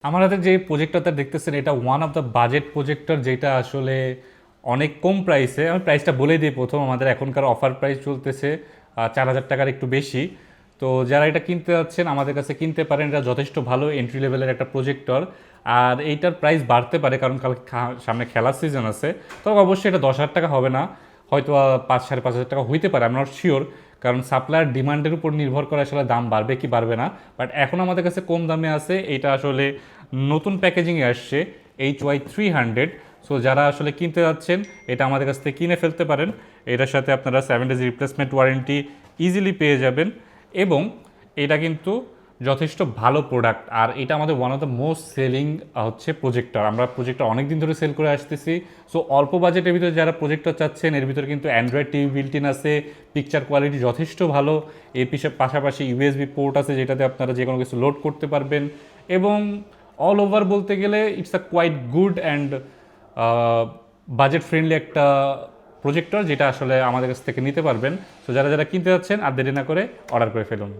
আমার হাতে যে প্রজেক্টরটা দেখতেছেন এটা one of the budget projector, যেটা আসলে অনেক কম প্রাইসে। আমি প্রাইসটা বলে দিই প্রথম, আমাদের এখনকার অফার প্রাইস চলতেছে 4,000 টাকার একটু বেশি। তো যারা এটা কিনতে যাচ্ছেন আমাদের কাছে কিনতে পারেন, এটা যথেষ্ট ভালো এন্ট্রি লেভেলের একটা প্রজেক্টর। আর এইটার প্রাইস বাড়তে পারে কারণ কাল সামনে খেলার সিজন আছে। তবে অবশ্যই এটা 10,000 টাকা হবে না, হয়তো 5-5,500 টাকা হইতে পারে, আমি নট শিওর। কারণ সাপ্লায়ার ডিমান্ডের উপর নির্ভর করে আসলে দাম বাড়বে কি বাড়বে না। বাট এখন আমাদের কাছে কম দামে আছে, এটা আসলে নতুন প্যাকেজিংয়ে আসছে HY300। সো যারা আসলে কিনতে যাচ্ছেন এটা আমাদের কাছ থেকে কিনে ফেলতে পারেন। এটার সাথে আপনারা 7 ডেজ রিপ্লেসমেন্ট ওয়ারেন্টি ইজিলি পেয়ে যাবেন, এবং এটা কিন্তু যথেষ্ট ভালো প্রোডাক্ট। আর এটা আমাদের one of the most selling হচ্ছে প্রজেক্টর। আমরা প্রজেক্টর অনেক দিন ধরে সেল করে আসতেছি। সো অল্প বাজেটের ভিতরে যারা প্রজেক্টর চাচ্ছেন, এর ভিতরে কিন্তু অ্যান্ড্রয়েড টিভি বিল্ট ইন আছে, পিকচার কোয়ালিটি যথেষ্ট ভালো। এর পাশাপাশি ইউএসবি পোর্ট আছে যেটাতে আপনারা যে কোনো কিছু লোড করতে পারবেন, এবং অল ওভার বলতে গেলে it's a quite good and budget friendly একটা প্রজেক্টর, যেটা আসলে আমাদের কাছ থেকে নিতে পারবেন। সো যারা যারা কিনতে যাচ্ছেন আর দেরি না করে অর্ডার করে ফেলুন।